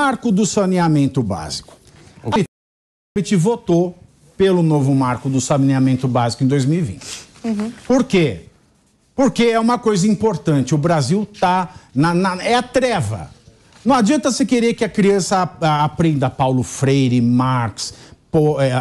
marco do saneamento básico. A gente votou pelo novo marco do saneamento básico em 2020. Por quê? Porque é uma coisa importante. O Brasil está é a treva. Não adianta você querer que a criança aprenda Paulo Freire, Marx,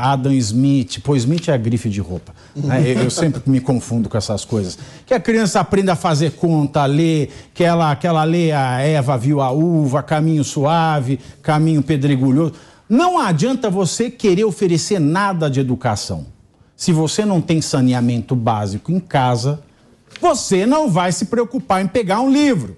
Adam Smith. Smith é a grife de roupa. Né? Eu sempre me confundo com essas coisas. Que a criança aprenda a fazer conta, a ler, que ela lê a Eva viu a uva, Caminho Suave, Caminho Pedregulhoso. Não adianta você querer oferecer nada de educação. Se você não tem saneamento básico em casa, você não vai se preocupar em pegar um livro.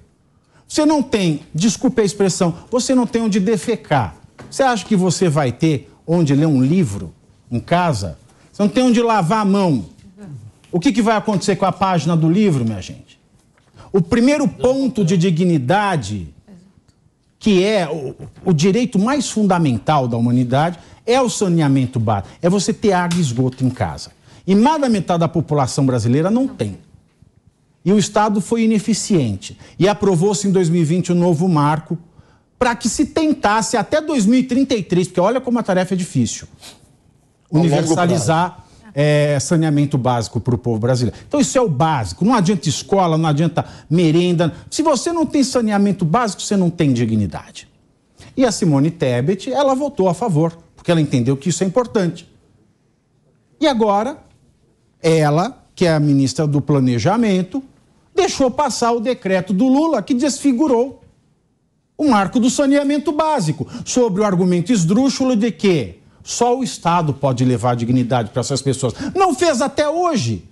Você não tem, desculpe a expressão, você não tem onde defecar. Você acha que você vai ter onde ler um livro em casa? Você não tem onde lavar a mão. O que vai acontecer com a página do livro, minha gente? O primeiro ponto de dignidade, que é o direito mais fundamental da humanidade, é o saneamento básico. É você ter água e esgoto em casa. E mais da metade da população brasileira não tem. E o Estado foi ineficiente. E aprovou-se em 2020 o novo marco para que se tentasse até 2033, porque olha como a tarefa é difícil, universalizar saneamento básico para o povo brasileiro. Então isso é o básico. Não adianta escola, não adianta merenda. Se você não tem saneamento básico, você não tem dignidade. E a Simone Tebet, ela votou a favor, porque ela entendeu que isso é importante. E agora, ela, que é a ministra do Planejamento, deixou passar o decreto do Lula, que desfigurou o marco do saneamento básico, sobre o argumento esdrúxulo de que só o Estado pode levar dignidade para essas pessoas. Não fez até hoje.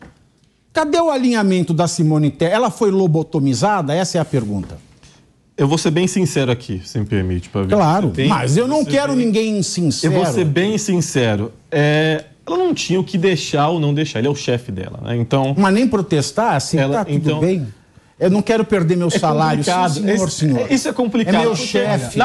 Cadê o alinhamento da Simone Tebet? Ela foi lobotomizada? Essa é a pergunta. Eu vou ser bem sincero aqui, se me permite, Pavio. Claro, mas eu não quero ninguém sincero. Eu vou ser bem sincero. Ela não tinha o que deixar ou não deixar. Ele é o chefe dela, né? Então... Mas nem protestar, assim, tá tudo bem? Eu não quero perder meu salário. Senhor. Isso é complicado. É meu chefe.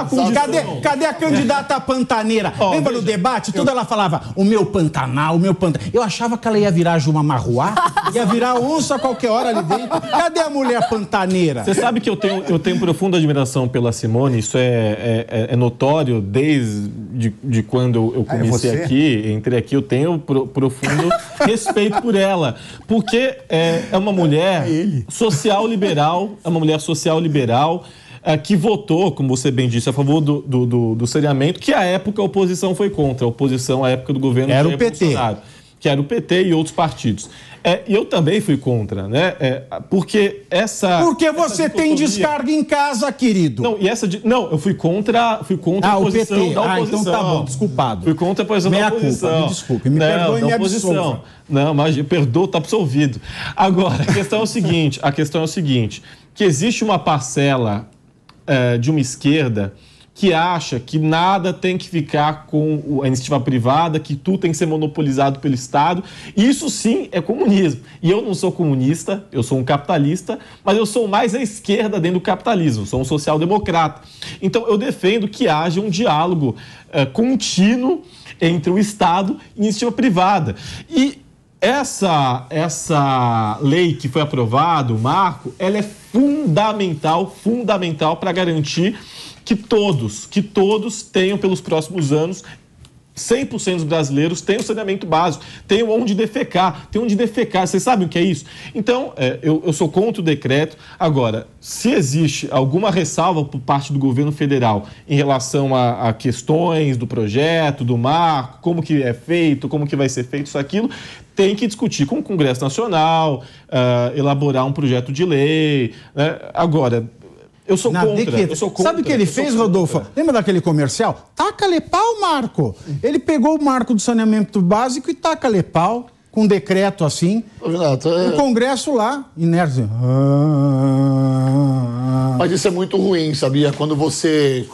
Cadê a candidata pantaneira? Lembra no debate? Toda ela falava, o meu Pantanal, o meu Pantanal. Eu achava que ela ia virar Juma Marruá, ia virar onça a qualquer hora ali dentro. Cadê a mulher pantaneira? Você sabe que eu tenho profunda admiração pela Simone, isso é notório desde quando eu comecei aqui, entrei aqui, eu tenho profundo respeito por ela. Porque é uma mulher social-liberal, é uma mulher social-liberal que votou, como você bem disse, a favor do saneamento, que à época a oposição foi contra, a oposição à época do governo era o PT. Bolsonaro, que era o PT e outros partidos. E eu também fui contra, né? Porque você tem descarga em casa, querido. Não, eu fui contra a posição da oposição. Então tá bom, desculpado. Fui contra a posição da oposição. Culpa, me desculpe, me perdoe e me absolva. Não, mas perdoa, tá absolvido. Agora, a questão é o seguinte, que existe uma parcela de uma esquerda que acha que nada tem que ficar com a iniciativa privada, que tudo tem que ser monopolizado pelo Estado. Isso sim é comunismo. E eu não sou comunista, eu sou um capitalista, mas eu sou mais à esquerda dentro do capitalismo, sou um social-democrata. Então eu defendo que haja um diálogo contínuo entre o Estado e a iniciativa privada. E essa lei que foi aprovada, o marco, ela é fundamental para garantir que todos tenham pelos próximos anos, 100% dos brasileiros tenham saneamento básico, tenham onde defecar. Vocês sabem o que é isso? Então, eu sou contra o decreto. Agora, se existe alguma ressalva por parte do governo federal em relação a questões do projeto, do marco, como que é feito, como que vai ser feito isso, aquilo, tem que discutir com o Congresso Nacional, elaborar um projeto de lei, né? Agora, eu sou contra. Sabe o que ele fez, Rodolfo? Lembra daquele comercial? Taca-lhe pau, Marco. Ele pegou o marco do saneamento básico e taca-lhe pau, com um decreto assim. O Congresso lá, inércia. Mas isso é muito ruim, sabia? Quando você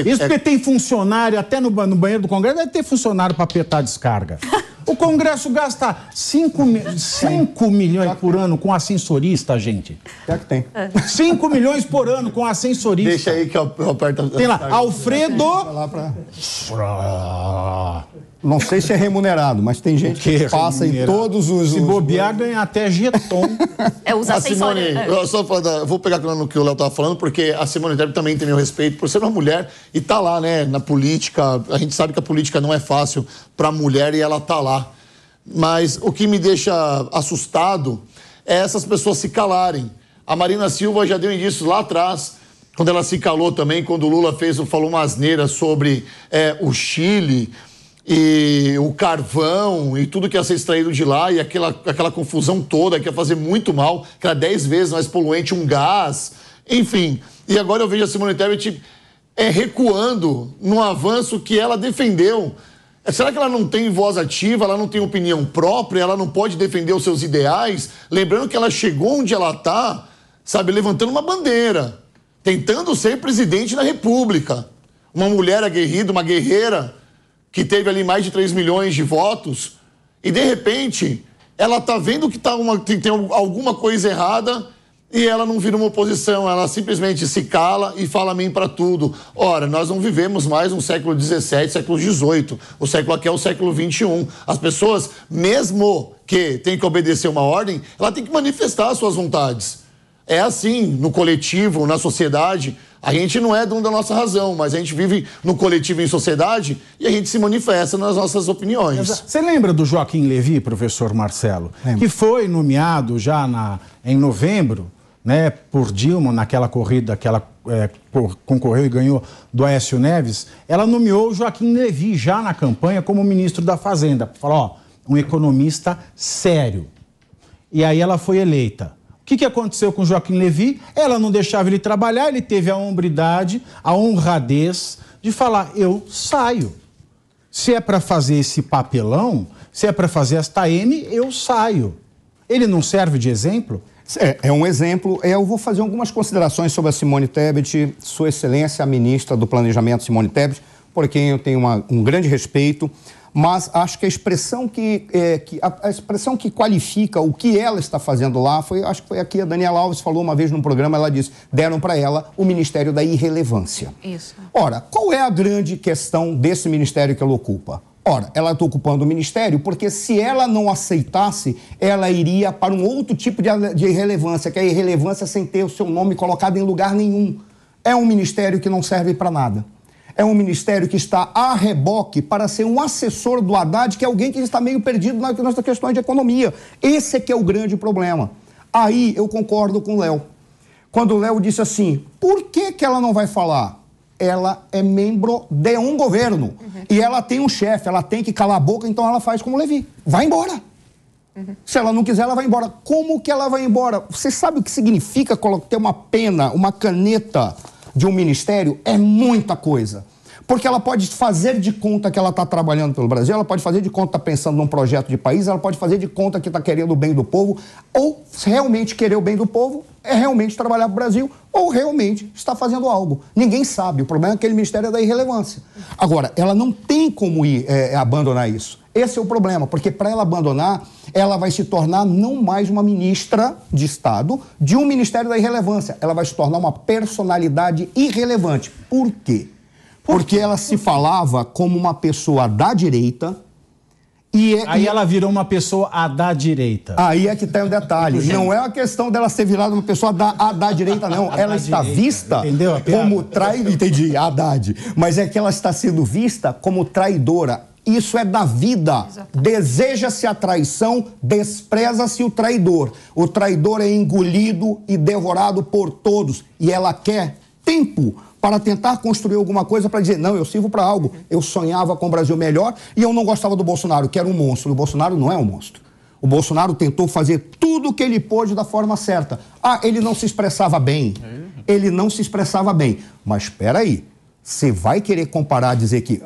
isso porque tem funcionário, até no banheiro do Congresso, deve ter funcionário para apertar a descarga. O Congresso gasta 5 milhões por ano com ascensorista, gente. É que tem. 5 milhões por ano com ascensorista. Deixa aí que eu aperto. Tem lá, Alfredo... Não sei se é remunerado, mas tem gente que passa em todos os... Se bobear, ganha até jeton. Os assessores. Eu vou pegar no que o Léo estava falando, porque a Simone Tebet também tem meu respeito por ser uma mulher e tá lá, né, na política. A gente sabe que a política não é fácil para a mulher e ela tá lá. Mas o que me deixa assustado é essas pessoas se calarem. A Marina Silva já deu indícios lá atrás, quando ela se calou também, quando o Lula falou uma asneira sobre o Chile e o carvão e tudo que ia ser extraído de lá e aquela confusão toda que ia fazer muito mal, que era 10 vezes mais poluente um gás, enfim. E agora eu vejo a Simone Tebet recuando num avanço que ela defendeu. Será que ela não tem voz ativa, ela não tem opinião própria, ela não pode defender os seus ideais? Lembrando que ela chegou onde ela está, sabe, levantando uma bandeira, tentando ser presidente da República. Uma mulher aguerrida, uma guerreira, que teve ali mais de 3 milhões de votos, e de repente ela está vendo que tem alguma coisa errada e ela não vira uma oposição, ela simplesmente se cala e fala amém para tudo. Ora, nós não vivemos mais no século XVII, século XVIII, o século aqui é o século XXI. As pessoas, mesmo que tenham que obedecer uma ordem, ela tem que manifestar as suas vontades. É assim, no coletivo, na sociedade. A gente não é dono da nossa razão, mas a gente vive no coletivo em sociedade e a gente se manifesta nas nossas opiniões. Você lembra do Joaquim Levy, professor Marcelo? Lembra. Que foi nomeado já em novembro, né, por Dilma, naquela corrida que ela concorreu e ganhou do Aécio Neves. Ela nomeou o Joaquim Levy já na campanha como ministro da Fazenda. Falou, um economista sério. E aí ela foi eleita. O que aconteceu com o Joaquim Levy? Ela não deixava ele trabalhar, ele teve a hombridade, a honradez de falar, eu saio. Se é para fazer esse papelão, se é para fazer esta M, eu saio. Ele não serve de exemplo? É um exemplo. Eu vou fazer algumas considerações sobre a Simone Tebet, Sua Excelência, a ministra do Planejamento, Simone Tebet, por quem eu tenho um grande respeito. Mas acho que a expressão que qualifica o que ela está fazendo lá acho que foi aqui a Daniela Alves falou uma vez num programa, ela disse, deram para ela o Ministério da Irrelevância. Isso. Ora, qual é a grande questão desse ministério que ela ocupa? Ora, ela está ocupando o ministério porque se ela não aceitasse, ela iria para um outro tipo de irrelevância, que é a irrelevância sem ter o seu nome colocado em lugar nenhum. É um ministério que não serve para nada. É um ministério que está a reboque para ser um assessor do Haddad, que é alguém que está meio perdido nas questões de economia. Esse é que é o grande problema. Aí eu concordo com o Léo. Quando o Léo disse assim, por que ela não vai falar? Ela é membro de um governo. E ela tem um chefe, ela tem que calar a boca, então ela faz como o Levy. Vai embora. Se ela não quiser, ela vai embora. Como que ela vai embora? Você sabe o que significa ter uma pena, uma caneta de um ministério? É muita coisa. Porque ela pode fazer de conta que ela está trabalhando pelo Brasil, ela pode fazer de conta que está pensando num projeto de país, ela pode fazer de conta que está querendo o bem do povo, ou realmente querer o bem do povo é realmente trabalhar para o Brasil, ou realmente está fazendo algo. Ninguém sabe. O problema é que aquele ministério é da irrelevância. Agora, ela não tem como abandonar isso. Esse é o problema, porque para ela abandonar, ela vai se tornar não mais uma ministra de Estado de um ministério da irrelevância. Ela vai se tornar uma personalidade irrelevante. Por quê? Porque ela se falava como uma pessoa da direita Aí ela virou uma pessoa da direita. Aí é que tem um detalhe. Não é a questão dela ser virada uma pessoa da direita, não. Ela está vista como traidora. Entendi, Haddad. Mas é que ela está sendo vista como traidora. Isso é da vida. Deseja-se a traição, despreza-se o traidor. O traidor é engolido e devorado por todos. E ela quer tempo para tentar construir alguma coisa, para dizer, não, eu sirvo para algo. Eu sonhava com o Brasil melhor e eu não gostava do Bolsonaro, que era um monstro. O Bolsonaro não é um monstro. O Bolsonaro tentou fazer tudo o que ele pôde da forma certa. Ele não se expressava bem. Ele não se expressava bem. Mas espera aí. Você vai querer comparar, dizer que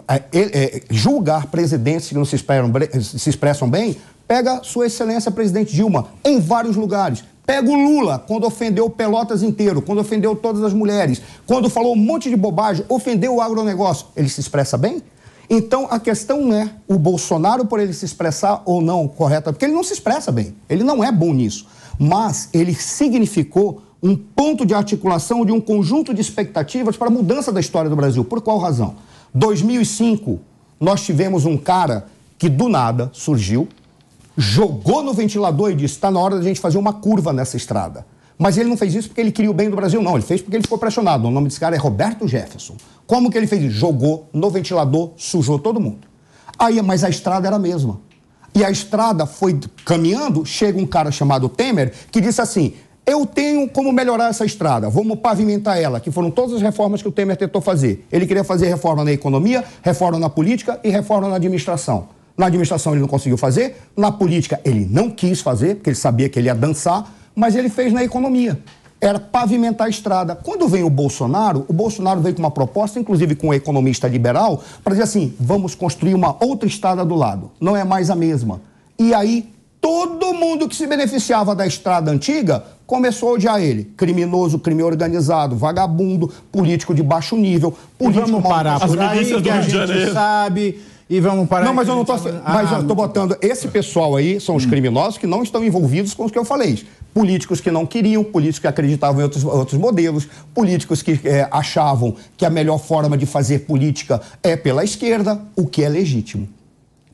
julgar presidentes que não se expressam bem? Pega Sua Excelência Presidente Dilma, em vários lugares. Pega o Lula, quando ofendeu Pelotas inteiro, quando ofendeu todas as mulheres, quando falou um monte de bobagem, ofendeu o agronegócio. Ele se expressa bem? Então, a questão não é o Bolsonaro por ele se expressar ou não correto, porque ele não se expressa bem, ele não é bom nisso, mas ele significou um ponto de articulação de um conjunto de expectativas para a mudança da história do Brasil. Por qual razão? 2005, nós tivemos um cara que do nada surgiu, jogou no ventilador e disse, está na hora da gente fazer uma curva nessa estrada. Mas ele não fez isso porque ele queria o bem do Brasil, não. Ele fez porque ele ficou pressionado. O nome desse cara é Roberto Jefferson. Como que ele fez isso? Jogou no ventilador, sujou todo mundo. Aí, mas a estrada era a mesma. E a estrada foi caminhando, chega um cara chamado Temer, que disse assim, eu tenho como melhorar essa estrada, vamos pavimentar ela, que foram todas as reformas que o Temer tentou fazer. Ele queria fazer reforma na economia, reforma na política e reforma na administração. Na administração ele não conseguiu fazer, na política ele não quis fazer, porque ele sabia que ele ia dançar, mas ele fez na economia. Era pavimentar a estrada. Quando vem o Bolsonaro veio com uma proposta, inclusive com um economista liberal, para dizer assim, vamos construir uma outra estrada do lado. Não é mais a mesma. E aí, todo mundo que se beneficiava da estrada antiga começou a odiar ele. Criminoso, crime organizado, vagabundo, político de baixo nível, político... E vamos parar por aí, que a gente sabe... E vamos parar... Não, mas eu não estou... Mas eu estou botando... Esse pessoal aí são os criminosos que não estão envolvidos com os que eu falei. Políticos que não queriam, políticos que acreditavam em outros modelos, políticos que achavam que a melhor forma de fazer política é pela esquerda, o que é legítimo.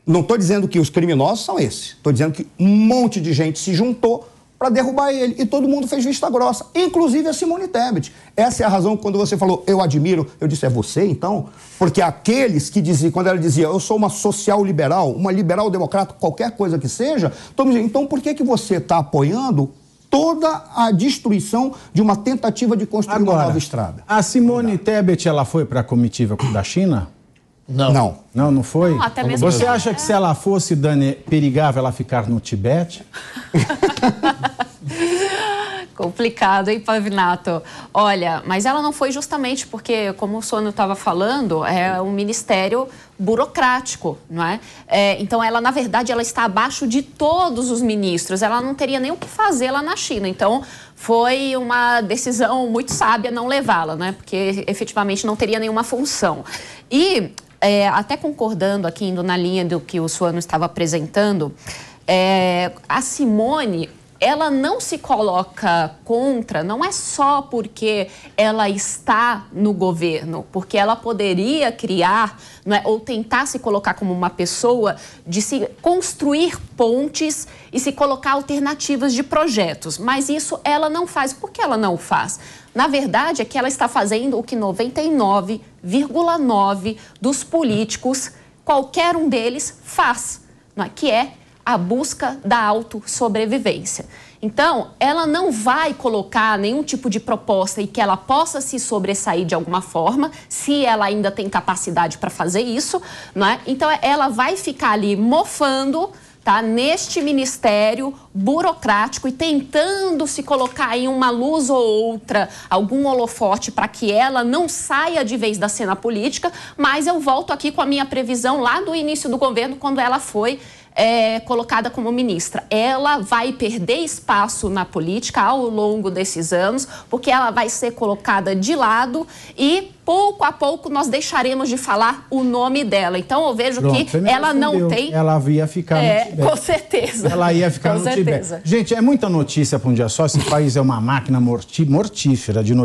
Não estou dizendo que os criminosos são esses. Estou dizendo que um monte de gente se juntou para derrubar ele. E todo mundo fez vista grossa, inclusive a Simone Tebet. Essa é a razão, quando você falou, eu admiro, eu disse, é você então? Porque aqueles que diziam, quando ela dizia, eu sou uma social-liberal, uma liberal-democrata, qualquer coisa que seja, então por que você está apoiando toda a destruição de uma tentativa de construir uma nova estrada? A Simone Tebet, ela foi para a comitiva da China? Não. Não foi? Não, até mesmo Você acha que se ela fosse, Dani, perigava ela ficar no Tibete? Complicado, hein, Pavinato? Olha, mas ela não foi justamente porque, como o Sônia estava falando, é um ministério burocrático, não é? Então, ela, na verdade, ela está abaixo de todos os ministros. Ela não teria nem o que fazer lá na China. Então, foi uma decisão muito sábia não levá-la, né? Porque, efetivamente, não teria nenhuma função. E, até concordando aqui, indo na linha do que o Suano estava apresentando, a Simone... ela não se coloca contra, não é só porque ela está no governo, porque ela poderia criar, não é, ou tentar se colocar como uma pessoa de se construir pontes e se colocar alternativas de projetos. Mas isso ela não faz. Por que ela não faz? Na verdade, é que ela está fazendo o que 99,9% dos políticos, qualquer um deles, faz, não é? Que é a busca da autossobrevivência. Então, ela não vai colocar nenhum tipo de proposta e que ela possa se sobressair de alguma forma, se ela ainda tem capacidade para fazer isso, não é? Então, ela vai ficar ali mofando, tá, neste ministério burocrático e tentando se colocar em uma luz ou outra, algum holofote para que ela não saia de vez da cena política, mas eu volto aqui com a minha previsão lá do início do governo, quando ela foi colocada como ministra. Ela vai perder espaço na política ao longo desses anos, porque ela vai ser colocada de lado e pouco a pouco nós deixaremos de falar o nome dela. Então eu vejo que ela não tem... Ela ia ficar no Tibete. Com certeza. Ela ia ficar no Tibete. Gente, é muita notícia para um dia só. Esse país é uma máquina mortífera de notícias.